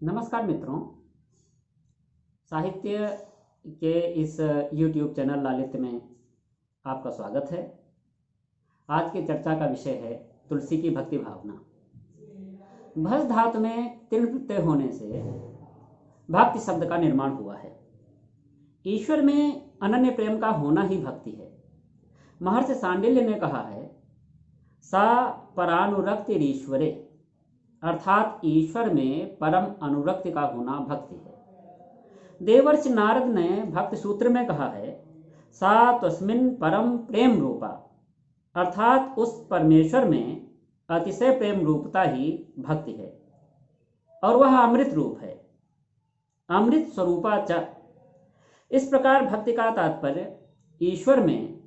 नमस्कार मित्रों, साहित्य के इस YouTube चैनल लालित्य में आपका स्वागत है। आज की चर्चा का विषय है तुलसी की भक्ति भावना। भस धातु में तिल प्रत्यय होने से भक्ति शब्द का निर्माण हुआ है। ईश्वर में अनन्य प्रेम का होना ही भक्ति है। महर्षि सांडिल्य ने कहा है, सा परानुरक्तिरीश्वरे, अर्थात ईश्वर में परम अनुरक्ति का होना भक्ति है। देवर्षि नारद ने भक्ति सूत्र में कहा है, सा तस्मिन् परम प्रेम रूपा, अर्थात उस परमेश्वर में अतिशय प्रेम रूपता ही भक्ति है और वह अमृत रूप है, अमृत स्वरूपा च। इस प्रकार भक्ति का तात्पर्य ईश्वर में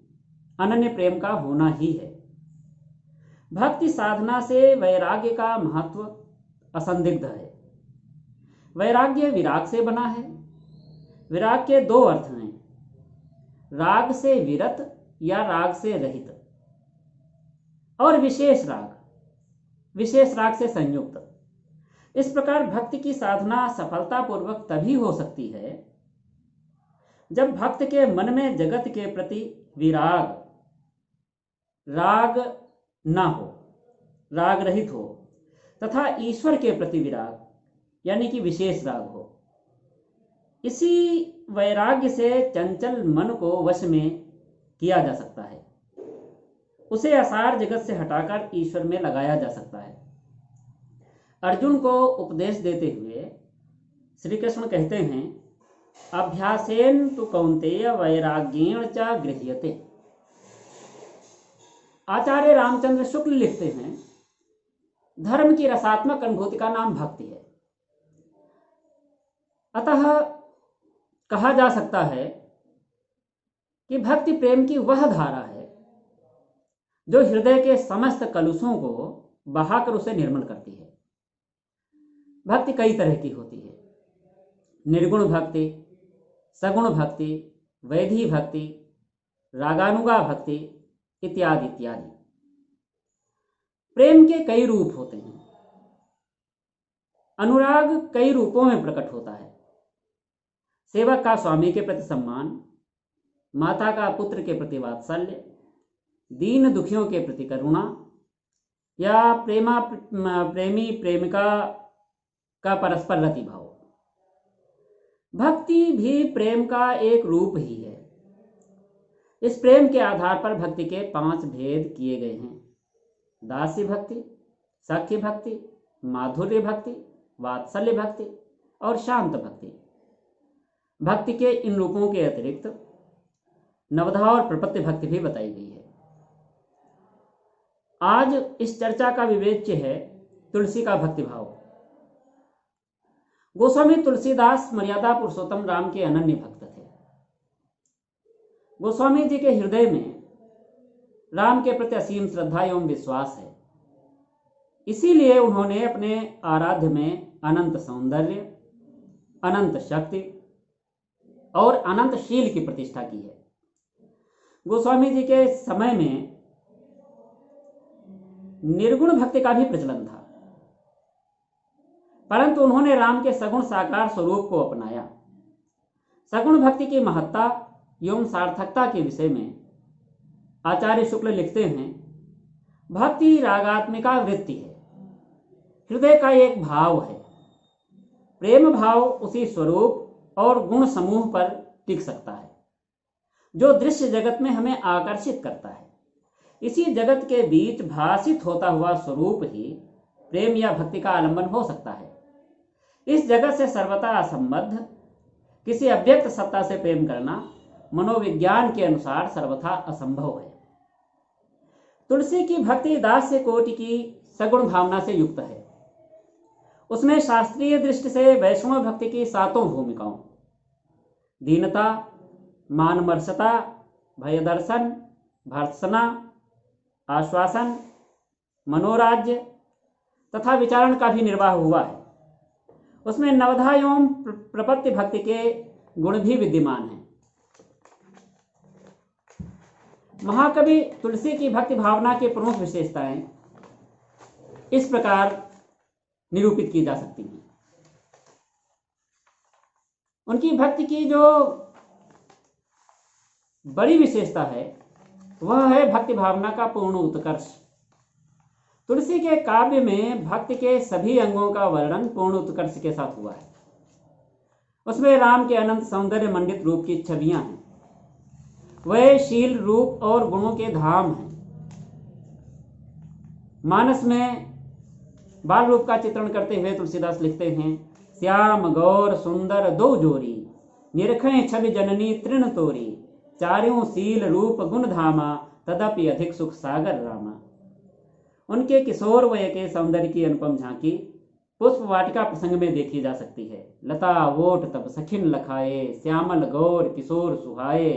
अनन्य प्रेम का होना ही है। भक्ति साधना से वैराग्य का महत्व असंदिग्ध है। वैराग्य विराग से बना है। विराग के दो अर्थ हैं, राग से विरत या राग से रहित, और विशेष राग से संयुक्त। इस प्रकार भक्ति की साधना सफलतापूर्वक तभी हो सकती है जब भक्त के मन में जगत के प्रति विराग, राग ना हो, राग रहित हो, तथा ईश्वर के प्रति विराग यानी कि विशेष राग हो। इसी वैराग्य से चंचल मन को वश में किया जा सकता है। उसे असार जगत से हटाकर ईश्वर में लगाया जा सकता है। अर्जुन को उपदेश देते हुए श्री कृष्ण कहते हैं, अभ्यासेन तु कौन्तेय वैराग्येण च गृह्यते। आचार्य रामचंद्र शुक्ल लिखते हैं, धर्म की रसात्मक अनुभूति का नाम भक्ति है। अतः कहा जा सकता है कि भक्ति प्रेम की वह धारा है जो हृदय के समस्त कलुषों को बहाकर उसे निर्मल करती है। भक्ति कई तरह की होती है, निर्गुण भक्ति, सगुण भक्ति, वैधी भक्ति, रागानुगा भक्ति इत्यादि इत्यादि। प्रेम के कई रूप होते हैं। अनुराग कई रूपों में प्रकट होता है। सेवक का स्वामी के प्रति सम्मान, माता का पुत्र के प्रति वात्सल्य, दीन दुखियों के प्रति करुणा, या प्रेमी प्रेमिका का परस्पर रति भाव। भक्ति भी प्रेम का एक रूप ही है। इस प्रेम के आधार पर भक्ति के 5 भेद किए गए हैं, दासी भक्ति, सख्य भक्ति, माधुर्य भक्ति, वात्सल्य भक्ति और शांत भक्ति। भक्ति के इन रूपों के अतिरिक्त नवधा और प्रपत्ति भक्ति भी बताई गई है। आज इस चर्चा का विवेच्य है तुलसी का भक्ति भाव। गोस्वामी तुलसीदास मर्यादा पुरुषोत्तम राम के अनन्य भक्त थे। गोस्वामी जी के हृदय में राम के प्रति असीम श्रद्धा एवं विश्वास है। इसीलिए उन्होंने अपने आराध्य में अनंत सौंदर्य, अनंत शक्ति और अनंत शील की प्रतिष्ठा की है। गोस्वामी जी के समय में निर्गुण भक्ति का भी प्रचलन था, परंतु उन्होंने राम के सगुण साकार स्वरूप को अपनाया। सगुण भक्ति की महत्ता एवं सार्थकता के विषय में आचार्य शुक्ल लिखते हैं, भक्ति रागात्मिका वृत्ति है, हृदय का एक भाव है। प्रेम भाव उसी स्वरूप और गुण समूह पर टिक सकता है जो दृश्य जगत में हमें आकर्षित करता है। इसी जगत के बीच भासित होता हुआ स्वरूप ही प्रेम या भक्ति का आलंबन हो सकता है। इस जगत से सर्वथा असंबद्ध किसी अव्यक्त सत्ता से प्रेम करना मनोविज्ञान के अनुसार सर्वथा असंभव है। तुलसी की भक्ति दास्य कोटि की सगुण भावना से युक्त है। उसमें शास्त्रीय दृष्टि से वैष्णव भक्ति की 7 भूमिकाओं, दीनता, मानमर्षता, भयदर्शन, भर्त्सना, आश्वासन, मनोराज्य तथा विचारण का भी निर्वाह हुआ है। उसमें नवधा एवं प्रपत्ति भक्ति के गुण भी विद्यमान हैं। महाकवि तुलसी की भक्ति भावना की प्रमुख विशेषताएं इस प्रकार निरूपित की जा सकती हैं। उनकी भक्ति की जो बड़ी विशेषता है वह है भक्ति भावना का पूर्ण उत्कर्ष। तुलसी के काव्य में भक्ति के सभी अंगों का वर्णन पूर्ण उत्कर्ष के साथ हुआ है। उसमें राम के अनंत सौंदर्य मंडित रूप की छवियां हैं, वह शील रूप और गुणों के धाम हैं। मानस में बाल रूप का चित्रण करते हुए तुलसीदास लिखते हैं, श्याम गौर सुंदर दो जोरी, निरखें छवि जननी तृण तोरी, चारों शील रूप गुण धामा, तदपि अधिक सुख सागर रामा। उनके किशोर वय के सौंदर्य की अनुपम झांकी पुष्प वाटिका प्रसंग में देखी जा सकती है। लता वोट तब सखिन लखाए, श्यामल गौर किशोर सुहाए,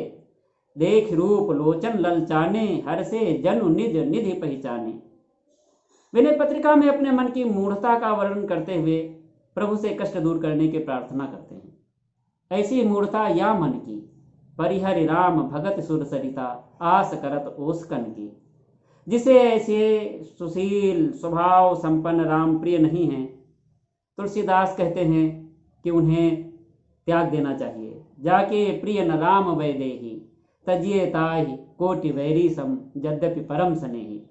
देख रूप लोचन ललचाने, हर से जनु निज निधि पहचाने। विनय पत्रिका में अपने मन की मूढ़ता का वर्णन करते हुए प्रभु से कष्ट दूर करने की प्रार्थना करते हैं। ऐसी मूढ़ता या मन की परिहरि राम भगत सुर सरिता, आस करत ओस्कन की। जिसे ऐसे सुशील स्वभाव संपन्न राम प्रिय नहीं हैं, तुलसीदास कहते हैं कि उन्हें त्याग देना चाहिए। जाके प्रिय न राम वैदेही, तजिए ताहि कोटि वैरी सम, यद्यपि परम स्नेही।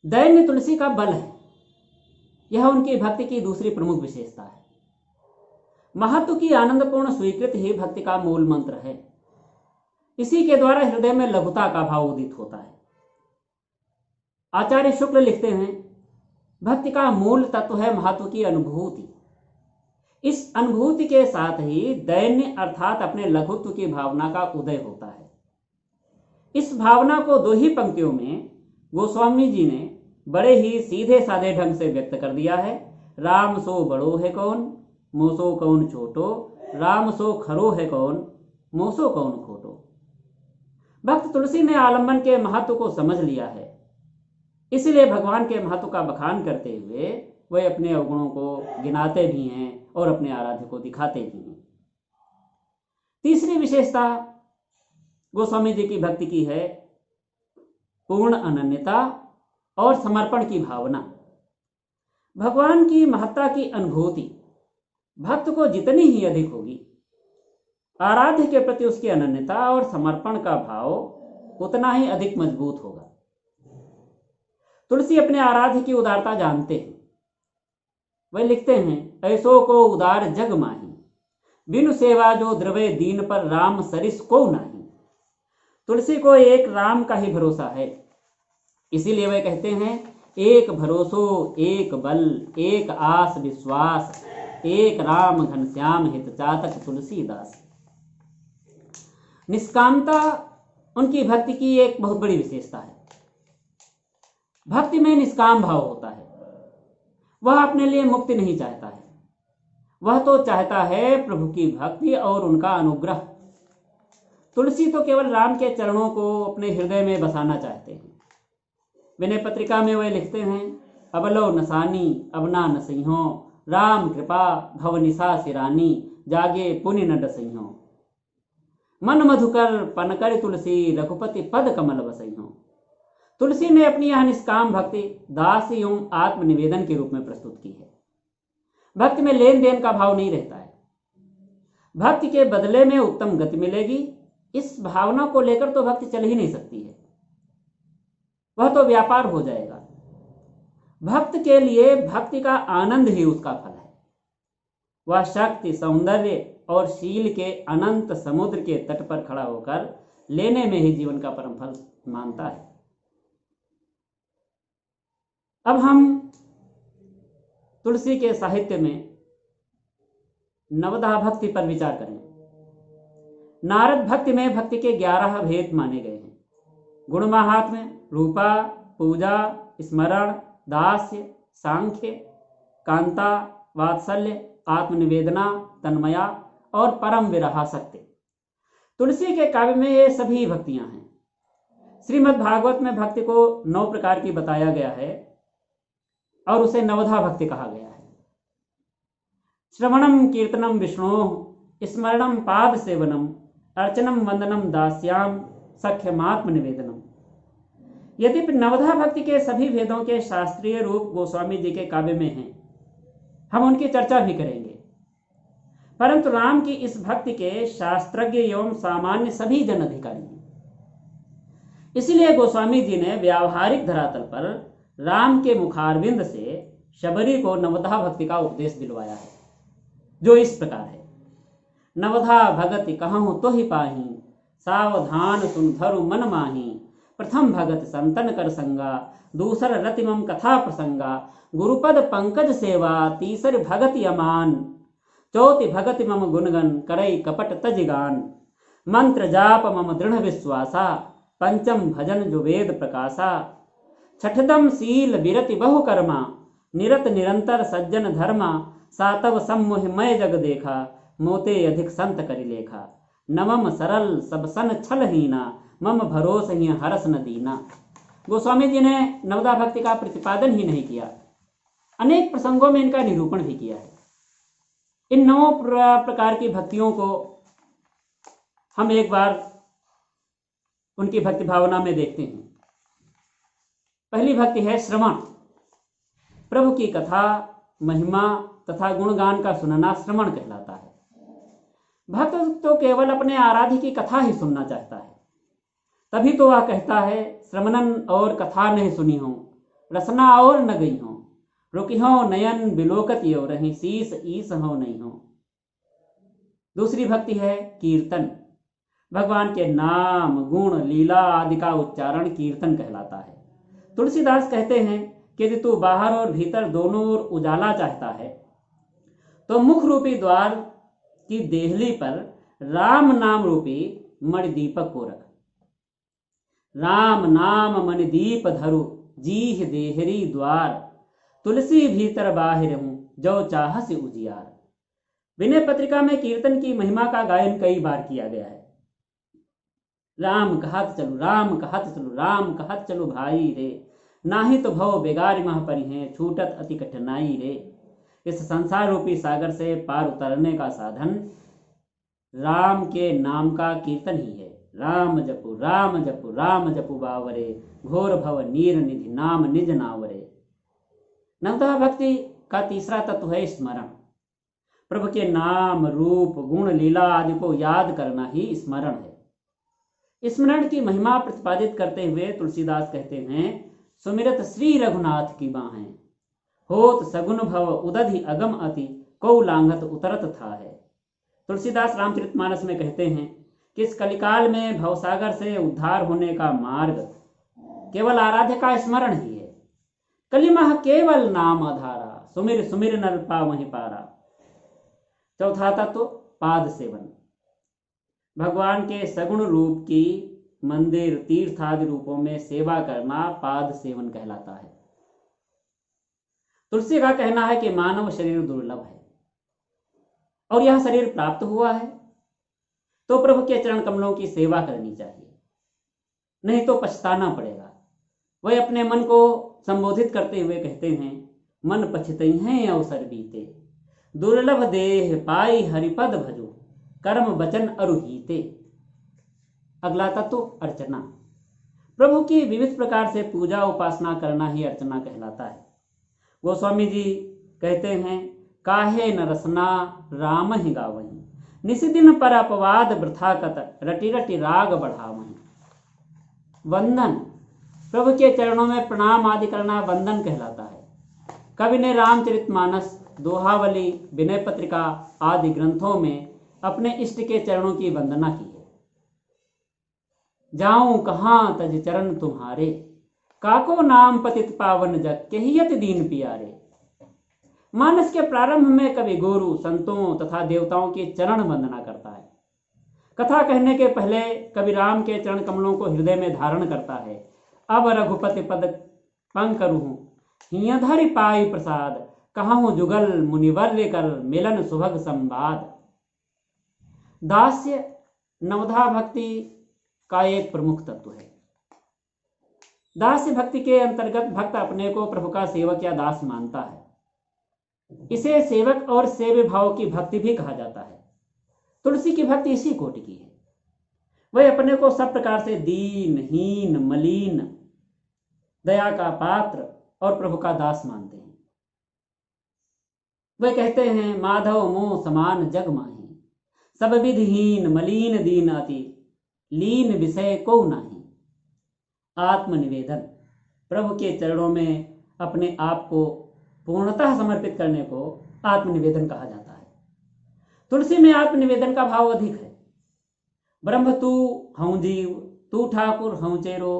दैन्य तुलसी का बल है, यह उनकी भक्ति की दूसरी प्रमुख विशेषता है। महत्व की आनंदपूर्ण स्वीकृति ही भक्ति का मूल मंत्र है। इसी के द्वारा हृदय में लघुता का भाव उदित होता है। आचार्य शुक्ल लिखते हैं, भक्ति का मूल तत्व है महत्व की अनुभूति। इस अनुभूति के साथ ही दैन्य अर्थात अपने लघुत्व की भावना का उदय होता है। इस भावना को दो ही पंक्तियों में गोस्वामी जी ने बड़े ही सीधे साधे ढंग से व्यक्त कर दिया है। राम सो बड़ो है कौन, मोसो कौन छोटो, राम सो खरो है कौन, मोसो कौन खोटो। भक्त तुलसी ने आलंबन के महत्व को समझ लिया है, इसलिए भगवान के महत्व का बखान करते हुए वे अपने अवगुणों को गिनाते भी हैं और अपने आराध्य को दिखाते भी हैं। तीसरी विशेषता गोस्वामी जी की भक्ति की है पूर्ण अनन्यता और समर्पण की भावना। भगवान की महत्ता की अनुभूति भक्त को जितनी ही अधिक होगी, आराध्य के प्रति उसकी अनन्यता और समर्पण का भाव उतना ही अधिक मजबूत होगा। तुलसी अपने आराध्य की उदारता जानते हैं। वे लिखते हैं, ऐसो को उदार जग माही, बिनु सेवा जो द्रवे दीन पर राम सरिस को नाही। तुलसी को एक राम का ही भरोसा है, इसीलिए वे कहते हैं, एक भरोसो एक बल, एक आस विश्वास, एक राम घनश्याम हित चातक तुलसीदास। निष्कामता उनकी भक्ति की एक बहुत बड़ी विशेषता है। भक्ति में निष्काम भाव होता है। वह अपने लिए मुक्ति नहीं चाहता है, वह तो चाहता है प्रभु की भक्ति और उनका अनुग्रह। तुलसी तो केवल राम के चरणों को अपने हृदय में बसाना चाहते हैं। विनय पत्रिका में वे लिखते हैं, अबलो नसानी अबना न सिंहो, राम कृपा भवनिशा सिरानी, जागे पुण्य न डसइहो। मन मधुकर पनकर तुलसी, रघुपति पद कमल बसइहो। तुलसी ने अपनी यह निष्काम भक्ति दास एवं आत्मनिवेदन के रूप में प्रस्तुत की है। भक्ति में लेन देन का भाव नहीं रहता है। भक्ति के बदले में उत्तम गति मिलेगी, इस भावना को लेकर तो भक्ति चल ही नहीं सकती है, वह तो व्यापार हो जाएगा। भक्त के लिए भक्ति का आनंद ही उसका फल है। वह शक्ति सौंदर्य और शील के अनंत समुद्र के तट पर खड़ा होकर लेने में ही जीवन का परम फल मानता है। अब हम तुलसी के साहित्य में नवधा भक्ति पर विचार करें। नारद भक्ति में भक्ति के 11 भेद माने गए हैं। गुण महात्म्य, रूपा, पूजा, स्मरण, दास्य, सांख्य, कांता, वात्सल्य, आत्मनिवेदना, तन्मया और परम विरहासक्ति। तुलसी के काव्य में ये सभी भक्तियां हैं। श्रीमद् भागवत में भक्ति को 9 प्रकार की बताया गया है और उसे नवधा भक्ति कहा गया है। श्रवणम कीर्तनम विष्णोः, स्मरणम पाद सेवनम, अर्चनम वंदनम दास्याम, सख्यमात्म निवेदनम। यद्यपि नवधा भक्ति के सभी भेदों के शास्त्रीय रूप गोस्वामी जी के काव्य में हैं, हम उनकी चर्चा भी करेंगे, परंतु राम की इस भक्ति के शास्त्रज्ञ एवं सामान्य सभी जन अधिकारी हैं। इसलिए गोस्वामी जी ने व्यावहारिक धरातल पर राम के मुखारविंद से शबरी को नवधा भक्ति का उपदेश दिलवाया है, जो इस प्रकार है। नवधा भगति कहूँ तो ही पाही, सावधान सुन धरु मन माही। प्रथम भगत संतन कर संगा, दूसर रतिमम कथा प्रसंगा। गुरुपद पंकज सेवा, तीसर भगति अमान। चौथी भगति मम गुणगन, करई कपट तजिगान। मंत्र जाप मम दृढ़ विश्वासा, पंचम भजन जो वेद प्रकाशा। छठदम शील विरति बहु कर्मा, निरत निरंतर सज्जन धर्मा। सातव सम्मोह मय जग देखा, मोते अधिक संत करि लेखा। नवम सरल सब सन छलहीना, मम भरोस ही हरस न दीना। गोस्वामी जी ने नवदा भक्ति का प्रतिपादन ही नहीं किया, अनेक प्रसंगों में इनका निरूपण भी किया है। इन 9 प्रकार की भक्तियों को हम एक बार उनकी भक्ति भावना में देखते हैं। पहली भक्ति है श्रवण। प्रभु की कथा, महिमा तथा गुणगान का सुनना श्रवण कहलाता है। भक्त तो केवल अपने आराध्य की कथा ही सुनना चाहता है, तभी तो वह कहता है, श्रवणन और कथा नहीं सुनी हो, रसना और न गई हो। रुकी हो नयन बिलोकत यो रही, शीस ईस हो नहीं हो। दूसरी भक्ति है कीर्तन। भगवान के नाम, गुण, लीला आदि का उच्चारण कीर्तन कहलाता है। तुलसीदास कहते हैं कि यदि तू बाहर और भीतर दोनों ओर उजाला चाहता है तो मुख रूपी द्वार की देहली पर राम नाम रूपी मणिदीपक को रख। राम नाम मणिदीप धरु, जीह देहरी द्वार। तुलसी भीतर बाहिर हूं, जो चाहसी उजियार। विनय पत्रिका में कीर्तन की महिमा का गायन कई बार किया गया है। राम कहत चलु, राम कहत चलु, राम कहत चलु भाई रे। नाही तो भव बेगारी मह परि हैं, छूटत अति कठिनाई रे। इस संसार रूपी सागर से पार उतरने का साधन राम के नाम का कीर्तन ही है। राम जपु राम जपु राम जपु बावरे, घोर भव नीर निधि नाम निज नावरे। नवधा भक्ति का तीसरा तत्व है स्मरण। प्रभु के नाम, रूप, गुण, लीला आदि को याद करना ही स्मरण है। स्मरण की महिमा प्रतिपादित करते हुए तुलसीदास कहते हैं, सुमिरत श्री रघुनाथ की बाहें, होत सगुन भव उदधि अगम अति, कौ लांघत उतरत था है। तुलसीदास रामचरितमानस में कहते हैं कि इस कलिकाल में भवसागर से उद्धार होने का मार्ग केवल आराध्य का स्मरण ही है। कलिमह केवल नाम आधारा, सुमिर सुमिर नर पावहि पारा। चौथा तत्व पाद सेवन। भगवान के सगुण रूप की मंदिर, तीर्थ आदि रूपों में सेवा करना पाद सेवन कहलाता है। तुलसी का कहना है कि मानव शरीर दुर्लभ है और यह शरीर प्राप्त हुआ है तो प्रभु के चरण कमलों की सेवा करनी चाहिए, नहीं तो पछताना पड़ेगा। वह अपने मन को संबोधित करते हुए कहते हैं, मन पछतई हैं अवसर बीते, दुर्लभ देह पाई हरिपद भजो, कर्म वचन अरुहीते। अगला तत्व अर्चना। प्रभु की विविध प्रकार से पूजा उपासना करना ही अर्चना कहलाता है। गोस्वामी जी कहते हैं, काहे न रसना राम ही गावहीं, निशिदिन पर अपवाद वृथा कत, रटि रटि राग बढ़ावहीं। वंदन। प्रभु के चरणों में प्रणाम आदि करना वंदन कहलाता है। कवि ने रामचरितमानस, दोहावली, विनय पत्रिका आदि ग्रंथों में अपने इष्ट के चरणों की वंदना की है। जाऊं कहां तज चरण तुम्हारे, काको नाम पतित पावन जग, केहियत दीन पियारे। मानस के प्रारंभ में कवि गुरु, संतों तथा देवताओं की चरण वंदना करता है। कथा कहने के पहले कवि राम के चरण कमलों को हृदय में धारण करता है। अब रघुपति पद पंकरुहूं, हिय धरि पाई प्रसाद, कहूँ जुगल मुनिवर्य कर, मिलन सुभग संवाद। दास्य नवधा भक्ति का एक प्रमुख तत्व है। दास्य भक्ति के अंतर्गत भक्त अपने को प्रभु का सेवक या दास मानता है। इसे सेवक और सेव्य भाव की भक्ति भी कहा जाता है। तुलसी की भक्ति इसी कोटि की है। वह अपने को सब प्रकार से दीन, हीन, मलिन, दया का पात्र और प्रभु का दास मानते हैं। वे कहते हैं माधव मोह समान जग माही, सब विधहीन मलिन दीन अति, लीन विषय को नाही। आत्मनिवेदन, प्रभु के चरणों में अपने आप को पूर्णतः समर्पित करने को आत्मनिवेदन कहा जाता है। तुलसी में आत्मनिवेदन का भाव अधिक है। ब्रह्म तू हूँ जीव, तू ठाकुर हूँ चेरो,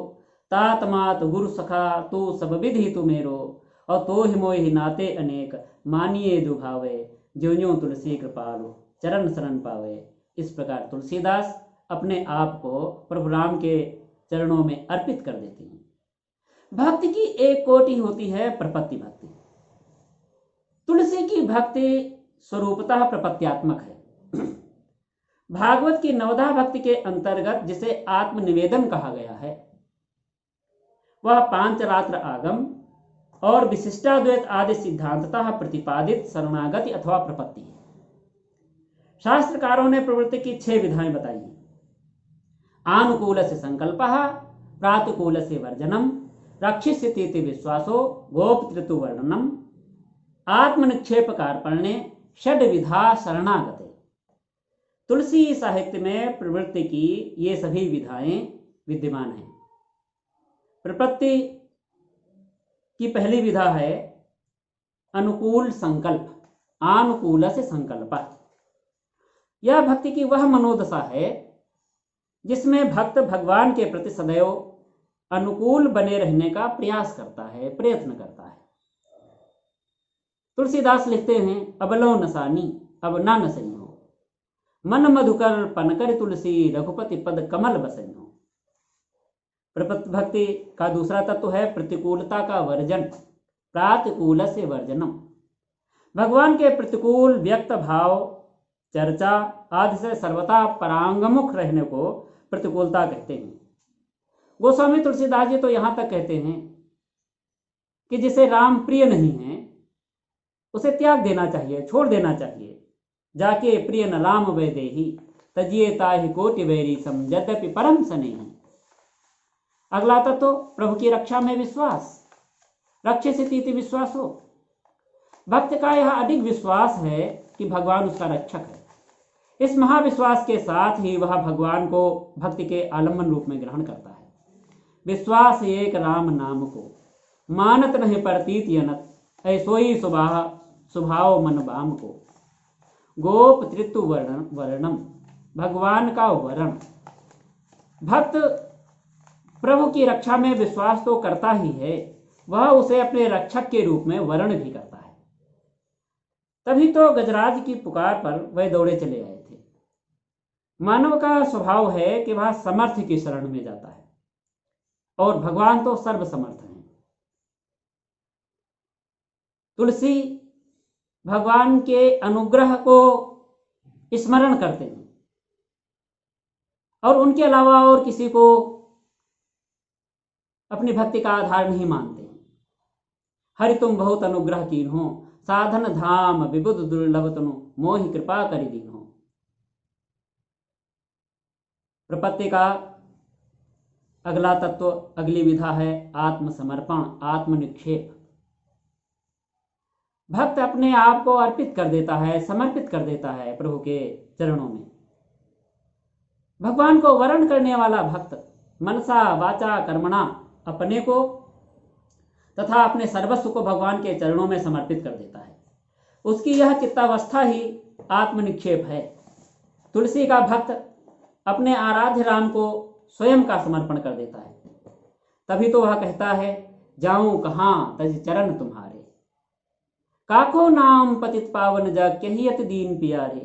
तात मात गुरु सखा, तू सब विधि तू मेरो, और तो ही मोहि नाते अनेक, मानिए जो भावे, ज्यों ज्यों तुलसी कृपालु, चरण शरण पावे। इस प्रकार तुलसीदास अपने आप को प्रभु राम के चरणों में अर्पित कर देते हैं। भक्ति की एक कोटि होती है प्रपत्ति भक्ति। तुलसी की भक्ति स्वरूपतः प्रपत्यात्मक है। भागवत की नवधा भक्ति के अंतर्गत जिसे आत्मनिवेदन कहा गया है वह पांचरात्र आगम और विशिष्टाद्वैत आदि सिद्धांततः प्रतिपादित शरणागति अथवा प्रपत्ति है। शास्त्रकारों ने प्रवृत्ति की 6 विधाएं बताई हैं। आनुकूल से संकल्प, प्रातिकूल से वर्जनम, रक्षिष्यतीति विश्वासो, गोपतृतु वर्णनम, आत्मनिक्षेप कार्पण्ये, षड विधा शरणागते। तुलसी साहित्य में प्रवृत्ति की ये सभी विधाएं विद्यमान हैं। प्रपत्ति की पहली विधा है अनुकूल संकल्प, आनुकूल से संकल्प। यह भक्ति की वह मनोदशा है जिसमें भक्त भगवान के प्रति सदैव अनुकूल बने रहने का प्रयास करता है, प्रयत्न करता है। तुलसीदास लिखते हैं अबलो नसानी अब ना नसई हो, मन मधुकर पनकर तुलसी, रघुपति पद कमल बसई हो। प्रपत्ति भक्ति का दूसरा तत्व है प्रतिकूलता का वर्जन, प्रातिकूल से वर्जनम। भगवान के प्रतिकूल व्यक्त भाव, चर्चा आदि से सर्वथा परांगमुख रहने को प्रतिकूलता कहते हैं। गोस्वामी तुलसीदास जी तो यहां तक कहते हैं कि जिसे राम प्रिय नहीं है उसे त्याग देना चाहिए, छोड़ देना चाहिए। जाके प्रिय न राम वै देही, तजिए ताहि कोटि वैरी सम, यद्यपि परम स्नेही। अगला तत्व प्रभु की रक्षा में विश्वास, रक्षिष्यतीति विश्वासो। भक्त का यह अधिक विश्वास है कि भगवान उसका रक्षक है। इस महाविश्वास के साथ ही वह भगवान को भक्ति के आलम्बन रूप में ग्रहण करता है। विश्वास एक राम नाम को, मानत नहीं प्रतीत यनत, ऐसोई स्वभाव मन बाम को। गोप तृत्व वर्णम, भगवान का वर्ण। भक्त प्रभु की रक्षा में विश्वास तो करता ही है, वह उसे अपने रक्षक के रूप में वर्ण भी करता है। तभी तो गजराज की पुकार पर वह दौड़े चले आए थे। मानव का स्वभाव है कि वह समर्थ की शरण में जाता है और भगवान तो सर्वसमर्थ हैं। तुलसी भगवान के अनुग्रह को स्मरण करते हैं और उनके अलावा और किसी को अपनी भक्ति का आधार नहीं मानते हैं। हरि तुम बहुत अनुग्रह कीन हो, साधन धाम विबुध दुर्लभ तनु, मोहि कृपा करि दीन हो। प्रपत्ति का अगला तत्व, अगली विधा है आत्मसमर्पण, आत्मनिक्षेप। भक्त अपने आप को अर्पित कर देता है, समर्पित कर देता है प्रभु के चरणों में। भगवान को वरण करने वाला भक्त मनसा वाचा कर्मणा अपने को तथा अपने सर्वस्व को भगवान के चरणों में समर्पित कर देता है। उसकी यह चित्तावस्था ही आत्मनिक्षेप है। तुलसी का भक्त अपने आराध्य राम को स्वयं का समर्पण कर देता है। तभी तो वह कहता है जाऊं कहाँ तज चरण तुम्हारे, काको नाम पतित पावन जग, कहियत दीन पियारे,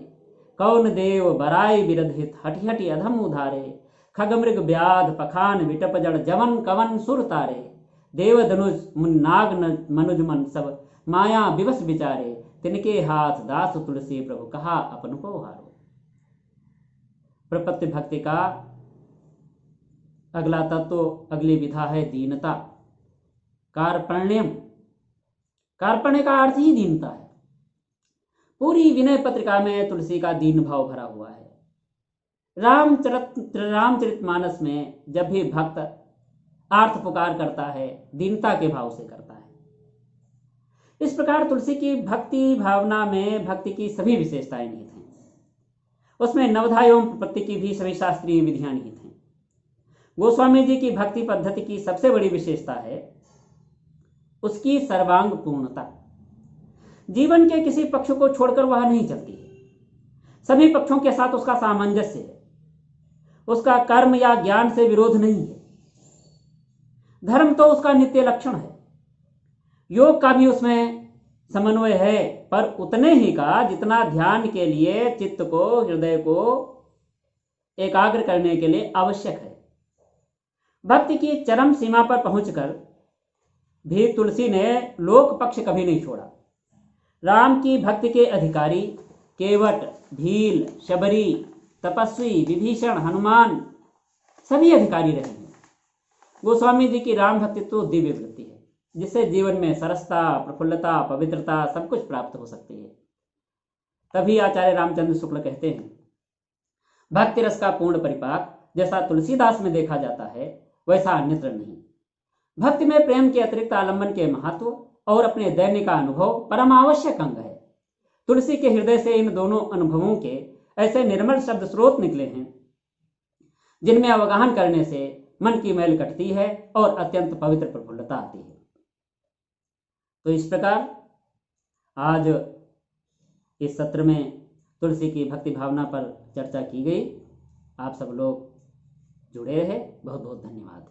कौन देव बराई बिरधित, हटि हटि अधम उधारे, खग मृग व्याध पखान विटप जड़, जवन कवन सुर तारे, देव धनुष मुन नाग मनुज मन, सब माया विवश विचारे, तिनके हाथ दास तुलसी, प्रभु कहा अपन को हारो। प्रपत्ति भक्ति का अगला तत्व, अगली विधा है दीनता, कार्पण्यम। कार्पण्य का अर्थ ही दीनता है। पूरी विनय पत्रिका में तुलसी का दीन भाव भरा हुआ है। रामचरितमानस में जब भी भक्त आर्त पुकार करता है, दीनता के भाव से करता है। इस प्रकार तुलसी की भक्ति भावना में भक्ति की सभी विशेषताएं निहित हैं। उसमें नवधा एवं प्रपत्ति की भी सभी शास्त्रीय विधियां निहित हैं। गोस्वामी जी की भक्ति पद्धति की सबसे बड़ी विशेषता है उसकी सर्वांग पूर्णता। जीवन के किसी पक्ष को छोड़कर वह नहीं चलती है। सभी पक्षों के साथ उसका सामंजस्य है। उसका कर्म या ज्ञान से विरोध नहीं है। धर्म तो उसका नित्य लक्षण है। योग का भी उसमें समन्वय है, पर उतने ही का जितना ध्यान के लिए चित्त को, हृदय को एकाग्र करने के लिए आवश्यक है। भक्ति की चरम सीमा पर पहुंचकर भी तुलसी ने लोक पक्ष कभी नहीं छोड़ा। राम की भक्ति के अधिकारी केवट, भील, शबरी, तपस्वी, विभीषण, हनुमान सभी अधिकारी रहे हैं। गोस्वामी जी की राम भक्ति तो दिव्य वृत्ति है, जिससे जीवन में सरसता, प्रफुल्लता, पवित्रता सब कुछ प्राप्त हो सकती है। तभी आचार्य रामचंद्र शुक्ल कहते हैं, भक्ति रस का पूर्ण परिपाक जैसा तुलसीदास में देखा जाता है वैसा अन्यत्र नहीं। भक्ति में प्रेम के अतिरिक्त आलंबन के महत्व और अपने दैन्य का अनुभव परम आवश्यक अंग है। तुलसी के हृदय से इन दोनों अनुभवों के ऐसे निर्मल शब्द स्रोत निकले हैं जिनमें अवगाहन करने से मन की मैल कटती है और अत्यंत पवित्र प्रफुल्लता आती है। तो इस प्रकार आज इस सत्र में तुलसी की भक्ति भावना पर चर्चा की गई। आप सब लोग जुड़े रहे, बहुत बहुत धन्यवाद।